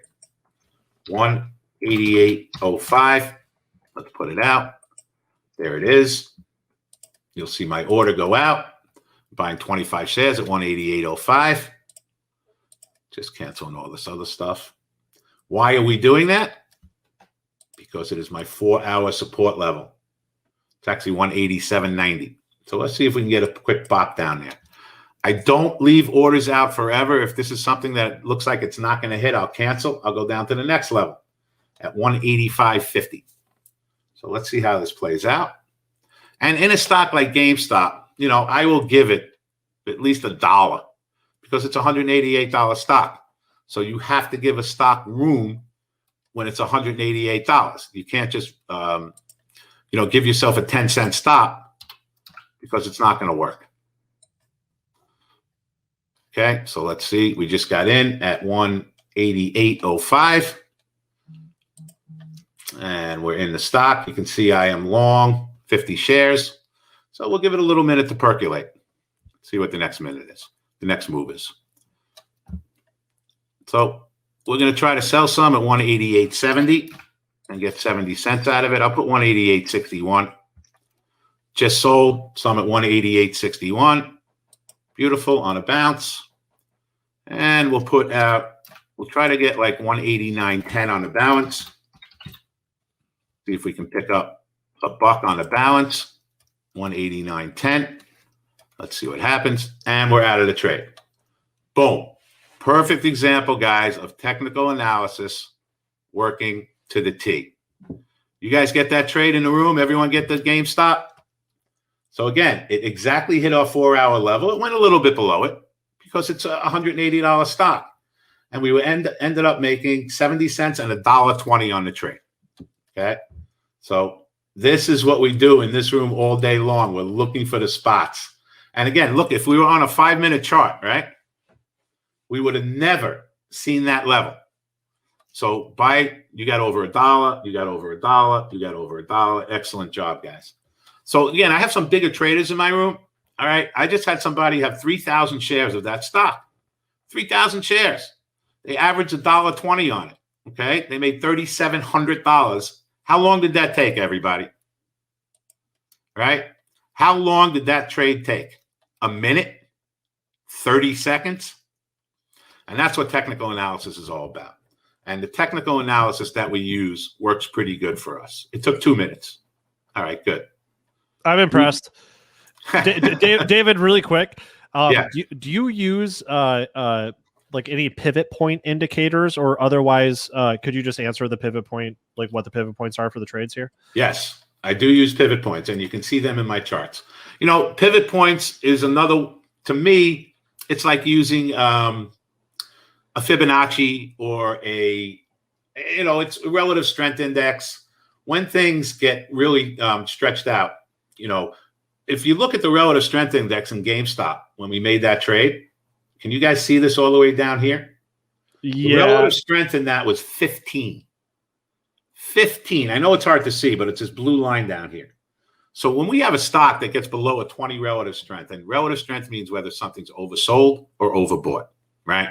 Speaker 4: 188.05. Let's put it out. There it is. You'll see my order go out. Buying 25 shares at 188.05. Just canceling all this other stuff. Why are we doing that? Because it is my 4-hour support level. It's actually 187.90. So let's see if we can get a quick pop down there. I don't leave orders out forever. If this is something that looks like it's not going to hit, I'll cancel. I'll go down to the next level at 185.50. So let's see how this plays out. And in a stock like GameStop, I will give it at least $1 because it's a $188 stock. So you have to give a stock room when it's $188. You can't just, give yourself a 10-cent stop because it's not going to work. Okay, so let's see. We just got in at 188.05. And we're in the stock. You can see I am long 50 shares. So we'll give it a little minute to percolate. See what the next minute is. The next move is. So we're going to try to sell some at 188.70 and get 70 cents out of it. I'll put 188.61. Just sold some at 188.61. Beautiful on a bounce. And we'll try to get like 189.10 on the balance. See if we can pick up a buck on the balance. 189.10. Let's see what happens. And we're out of the trade. Boom. Perfect example, guys, of technical analysis working to the T. You guys get that trade in the room? Everyone get the GameStop? So again, it exactly hit our 4-hour level. It went a little bit below it because it's a $180 stock. And we ended up making 70 cents and $1.20 on the trade. Okay. So this is what we do in this room all day long. We're looking for the spots. And again, look, if we were on a 5-minute chart, right, we would have never seen that level. So you got over $1, you got over $1, you got over $1. Excellent job, guys. So again, I have some bigger traders in my room. All right. I just had somebody have 3,000 shares of that stock. 3,000 shares. They averaged $1.20 on it. Okay. They made $3,700. How long did that take, everybody? Right? How long did that trade take? A minute? 30 seconds? And that's what technical analysis is all about. And the technical analysis that we use works pretty good for us. It took 2 minutes. All right, good.
Speaker 3: I'm impressed. David, really quick.
Speaker 4: Yeah.
Speaker 3: Do you use like any pivot point indicators, or otherwise could you just answer the pivot point, like what the pivot points are for the trades here? Yes,
Speaker 4: I do use pivot points, and you can see them in my charts. You know, pivot points is another, to me, it's like using a Fibonacci or it's a relative strength index. When things get really stretched out, if you look at the relative strength index in GameStop, when we made that trade, can you guys see this all the way down here?
Speaker 3: Yeah.
Speaker 4: The relative strength in that was 15. 15. I know it's hard to see, but it's this blue line down here. So when we have a stock that gets below a 20 relative strength, and relative strength means whether something's oversold or overbought, right?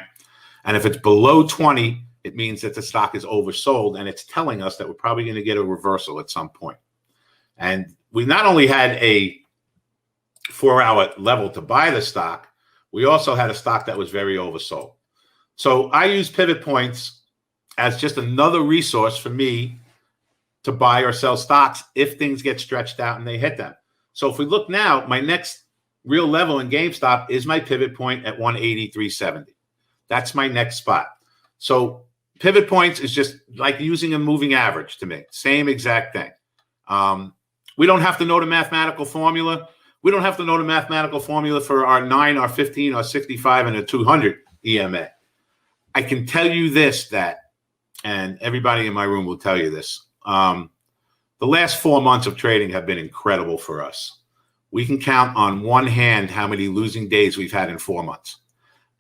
Speaker 4: And if it's below 20, it means that the stock is oversold, and it's telling us that we're probably going to get a reversal at some point. And we not only had a 4-hour level to buy the stock, we also had a stock that was very oversold. So I use pivot points as just another resource for me to buy or sell stocks if things get stretched out and they hit them. So if we look now, my next real level in GameStop is my pivot point at 183.70. That's my next spot. So pivot points is just like using a moving average to me. Same exact thing. We don't have to know the mathematical formula. We don't have to know the mathematical formula for our 9, our 15, our 65, and a 200 EMA. I can tell you this, and everybody in my room will tell you this. The last 4 months of trading have been incredible for us. We can count on one hand how many losing days we've had in 4 months.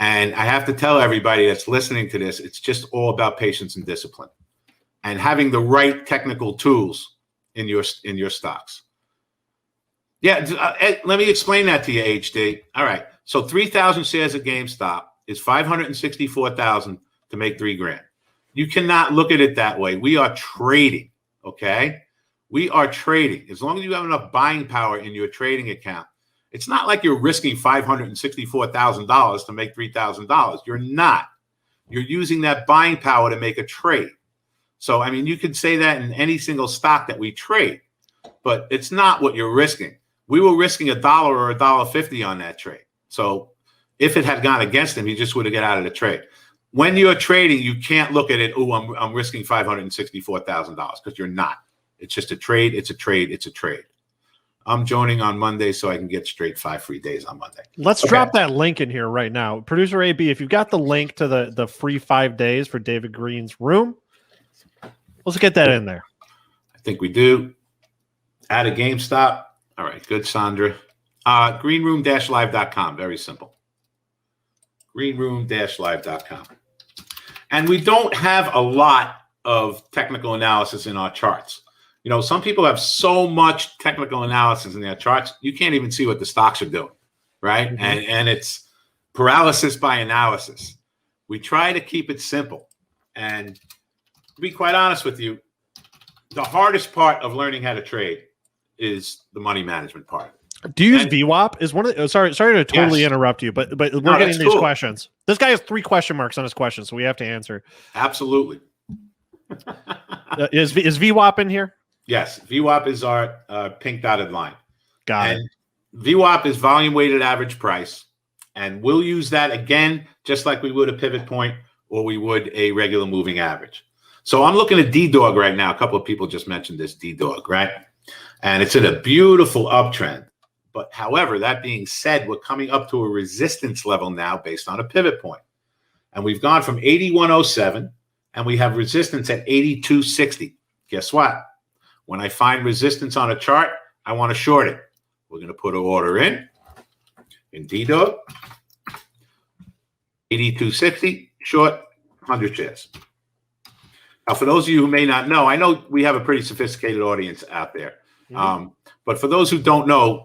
Speaker 4: And I have to tell everybody that's listening to this, it's just all about patience and discipline and having the right technical tools in your stocks. Yeah, let me explain that to you, HD. All right. So 3,000 shares at GameStop is $564,000 to make $3 grand. You cannot look at it that way. We are trading, okay? We are trading. As long as you have enough buying power in your trading account, it's not like you're risking $564,000 to make $3,000. You're not. You're using that buying power to make a trade. So, I mean, you could say that in any single stock that we trade, but it's not what you're risking. We were risking $1 or $1.50 on that trade. So if it had gone against him, he just would have got out of the trade. When you're trading, you can't look at it, oh, I'm risking $564,000, because you're not. It's just a trade. It's a trade. It's a trade. I'm joining on Monday so I can get straight 5 free days on Monday.
Speaker 3: Let's drop that link in here right now. Producer AB, if you've got the link to the free 5 days for David Green's room, let's get that in there.
Speaker 4: I think we do. Add a GameStop. All right, good, Sandra. Greenroom-live.com. Very simple. Greenroom-live.com. And we don't have a lot of technical analysis in our charts. You know, some people have so much technical analysis in their charts, you can't even see what the stocks are doing, right? Mm-hmm. And it's paralysis by analysis. We try to keep it simple. And to be quite honest with you, the hardest part of learning how to trade is the money management part.
Speaker 3: Do you use VWAP? Is one of the, sorry to totally interrupt you, but we're getting these questions. This guy has 3 question marks on his questions, so we have to answer.
Speaker 4: Absolutely.
Speaker 3: Is VWAP in here?
Speaker 4: Yes, VWAP is our pink dotted line.
Speaker 3: Got it.
Speaker 4: VWAP is volume weighted average price, and we'll use that again, just like we would a pivot point or we would a regular moving average. So I'm looking at D-Dog right now. A couple of people just mentioned this D-Dog, right? And it's in a beautiful uptrend. But however, that being said, we're coming up to a resistance level now based on a pivot point. And we've gone from 81.07 and we have resistance at 82.60. Guess what? When I find resistance on a chart, I want to short it. We're going to put an order in D-Dog, 82.60, short, 100 shares. Now, for those of you who may not know, I know we have a pretty sophisticated audience out there. But for those who don't know,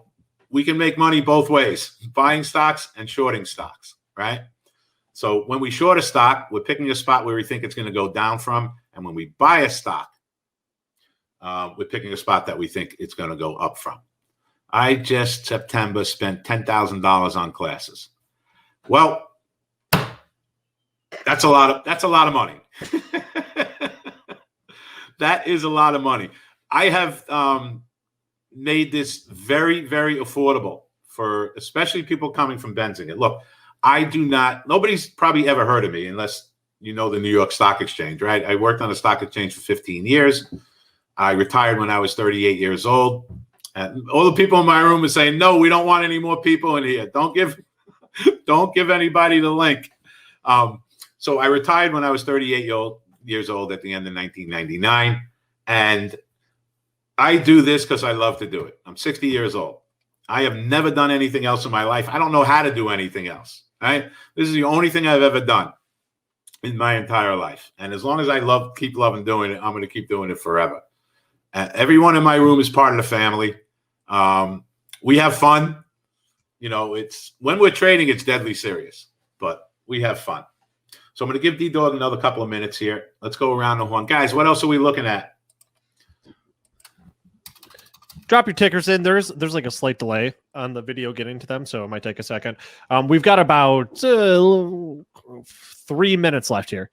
Speaker 4: we can make money both ways, buying stocks and shorting stocks, right? So when we short a stock, we're picking a spot where we think it's going to go down from. And when we buy a stock, we're picking a spot that we think it's going to go up from. I just September spent $10,000 on classes. Well, that's a lot of money. That is a lot of money. I have made this very, very affordable for especially people coming from Benzinga. Look, nobody's probably ever heard of me unless you know the New York Stock Exchange, right? I worked on the stock exchange for 15 years. I retired when I was 38 years old. And all the people in my room were saying, no, we don't want any more people in here. Don't give anybody the link. So I retired when I was 38 years old at the end of 1999. And I do this because I love to do it. I'm 60 years old. I have never done anything else in my life. I don't know how to do anything else. Right? This is the only thing I've ever done in my entire life. And as long as I keep loving doing it, I'm going to keep doing it forever. Everyone in my room is part of the family. We have fun. You know, when we're trading, it's deadly serious, but we have fun. So I'm going to give D-Dog another couple of minutes here. Let's go around the horn. Guys, what else are we looking at?
Speaker 3: Drop your tickers in. There's like a slight delay on the video getting to them, so it might take a second. We've got about 3 minutes left here.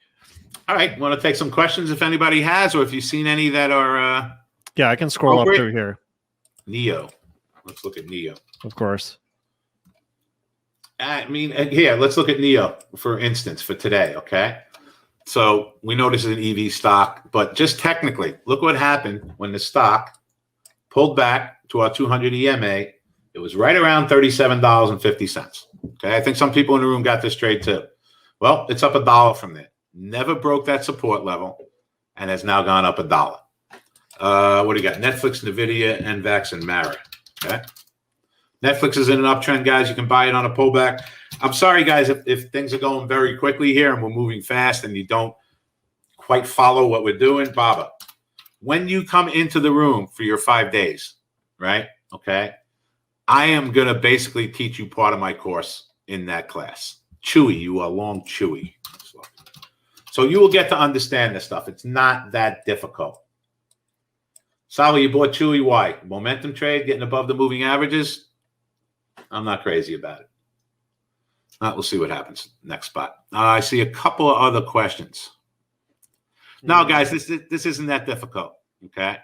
Speaker 4: All right. Want to take some questions if anybody has, or if you've seen any that are...
Speaker 3: yeah, I can scroll up through here.
Speaker 4: Neo. Let's look at Neo.
Speaker 3: Of course.
Speaker 4: I mean, here, let's look at Neo, for instance, for today, okay? So we know this is an EV stock, but just technically, look what happened when the stock pulled back to our 200 EMA. It was right around $37.50. Okay, I think some people in the room got this trade too. Well, it's up $1 from there. Never broke that support level and has now gone up $1. What do you got? Netflix, NVIDIA, NVAX, and Mara. Okay. Netflix is in an uptrend, guys. You can buy it on a pullback. I'm sorry, guys, if things are going very quickly here and we're moving fast and you don't quite follow what we're doing, Baba. When you come into the room for your 5 days, right? Okay. I am going to basically teach you part of my course in that class. Chewy, you are long Chewy. So you will get to understand this stuff. It's not that difficult. Sally, you bought Chewy. Why? Momentum trade, getting above the moving averages? I'm not crazy about it. We'll see what happens next spot. I see a couple of other questions. No, guys, this isn't that difficult, okay?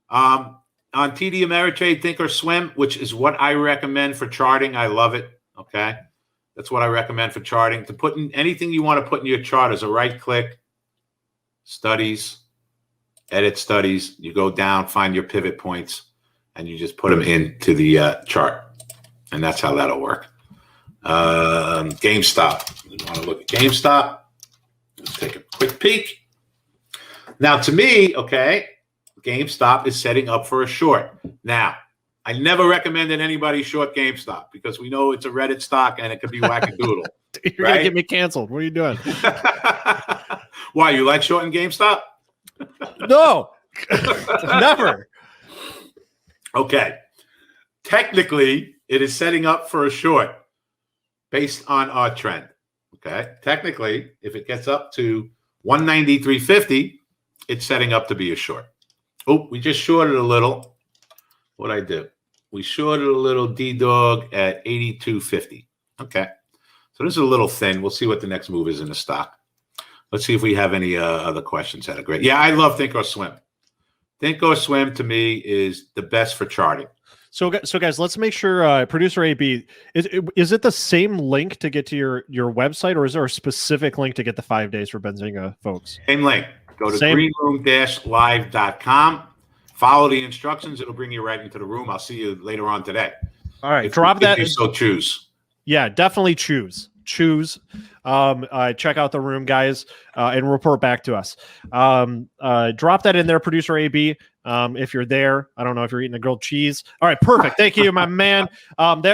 Speaker 4: On TD Ameritrade, Think or Swim, which is what I recommend for charting. I love it, okay? That's what I recommend for charting. To put in anything you want to put in your chart is a right-click, studies, edit studies. You go down, find your pivot points, and you just put them into the chart. And that's how that'll work. Gamestop. You want to look at Gamestop. Let's take a quick peek. Now, to me, okay, GameStop is setting up for a short. Now, I never recommended anybody short GameStop because we know it's a Reddit stock and it could be wackadoodle.
Speaker 3: You're going to get me canceled. What are you doing?
Speaker 4: Why, you like shorting GameStop?
Speaker 3: No, never.
Speaker 4: Okay. Technically, it is setting up for a short based on our trend. Okay. Technically, if it gets up to 193.50, it's setting up to be a short. Oh, we just shorted a little. What'd I do? We shorted a little D-Dog at 82.50. Okay. So this is a little thin. We'll see what the next move is in the stock. Let's see if we have any other questions that are great. Yeah, I love Think or Swim. Think or Swim to me is the best for charting.
Speaker 3: So guys, let's make sure producer AB is it the same link to get to your website, or is there a specific link to get the 5 days for Benzinga folks?
Speaker 4: Same link. Go to greenroom-live.com. Follow the instructions. It'll bring you right into the room. I'll see you later on today.
Speaker 3: All right,
Speaker 4: if you so choose.
Speaker 3: Yeah, definitely choose. Check out the room, guys, and report back to us. Drop that in there, producer AB. If you're there, I don't know if you're eating a grilled cheese. All right, perfect. Thank you, my man.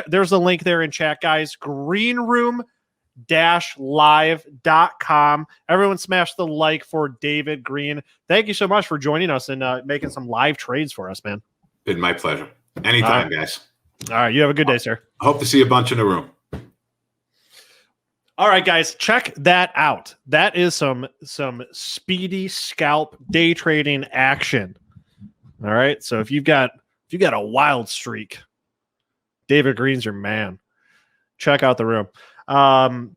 Speaker 3: There's a link there in chat, guys. greenroom-live.com. Everyone smash the like for David Green. Thank you so much for joining us and making some live trades for us, man.
Speaker 4: Been my pleasure. Anytime, guys.
Speaker 3: All right, you have a good day, sir.
Speaker 4: I hope to see a bunch in the room.
Speaker 3: All right, guys, check that out. That is some speedy scalp day trading action. All right, so if you've got a wild streak, David Green's your man. Check out the room. All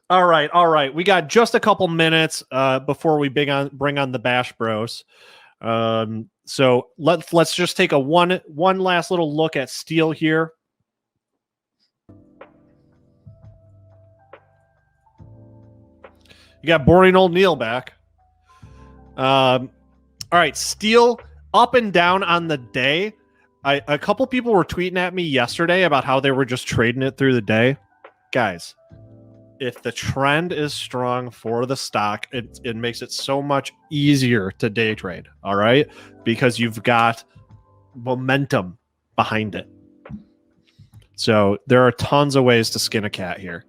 Speaker 3: right. We got just a couple minutes before we bring on the Bash Bros. So let's just take a one last little look at steel here. You got boring old Neal back. All right, steel up and down on the day. A couple people were tweeting at me yesterday about how they were just trading it through the day. Guys, if the trend is strong for the stock, it makes it so much easier to day trade, all right? Because you've got momentum behind it. So there are tons of ways to skin a cat here.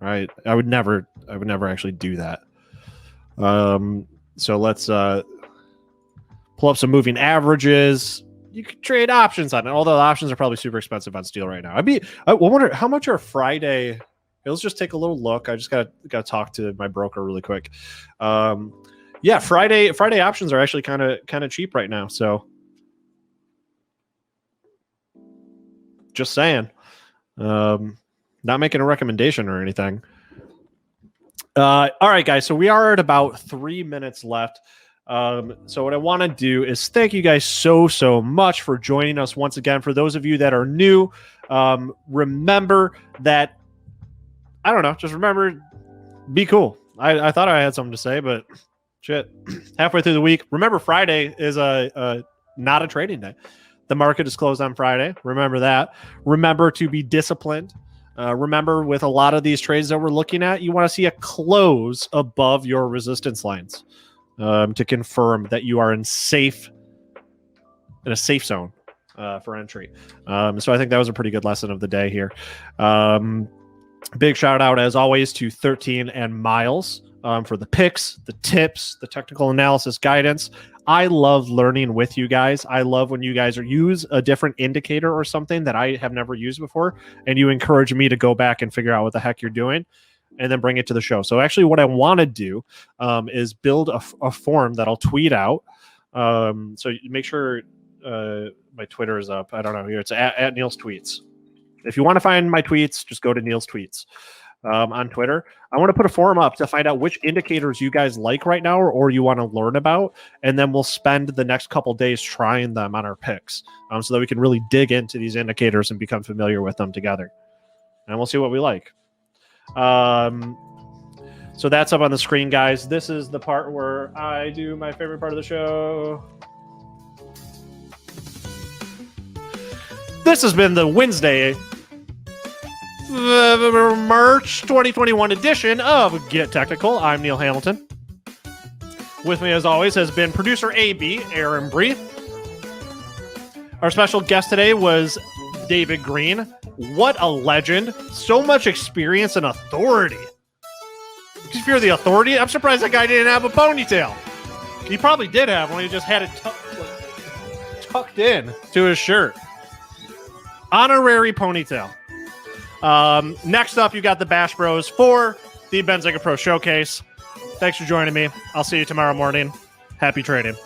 Speaker 3: All right? I would never actually do that. So let's pull up some moving averages. You could trade options on it, although the options are probably super expensive on steel right now. I wonder how much are Friday. Let's just take a little look. I just got to talk to my broker really quick. Yeah, Friday options are actually kind of cheap right now. So just saying, not making a recommendation or anything. All right, guys. So we are at about 3 minutes left. So what I want to do is thank you guys so much for joining us once again. For those of you that are new, remember that, I don't know, just remember, be cool. I thought I had something to say, but shit, halfway through the week. Remember, Friday is not a trading day. The market is closed on Friday. Remember that. Remember to be disciplined. Remember, with a lot of these trades that we're looking at, you want to see a close above your resistance lines to confirm that you are in a safe zone for entry. So I think that was a pretty good lesson of the day here. Big shout out, as always, to 13 and Miles for the picks, the tips, the technical analysis guidance. I love learning with you guys. I love when you guys use a different indicator or something that I have never used before, and you encourage me to go back and figure out what the heck you're doing and then bring it to the show. So actually what I want to do is build a form that I'll tweet out. So make sure my Twitter is up. I don't know here. It's at Neal's Tweets. If you want to find my tweets, just go to Neal's Tweets on Twitter. I want to put a forum up to find out which indicators you guys like right now or you want to learn about, and then we'll spend the next couple days trying them on our picks so that we can really dig into these indicators and become familiar with them together. And we'll see what we like. So that's up on the screen, guys. This is the part where I do my favorite part of the show. This has been the Wednesday, March 2021 edition of Get Technical. I'm Neal Hamilton. With me, as always, has been producer AB, Aaron Bree. Our special guest today was David Green. What a legend. So much experience and authority. If you're the authority, I'm surprised that guy didn't have a ponytail. He probably did have one. He just had it tucked in to his shirt. Honorary ponytail. Next up, you got the Bash Bros for the Benzinga Pro Showcase. Thanks for joining me. I'll see you tomorrow morning. Happy trading.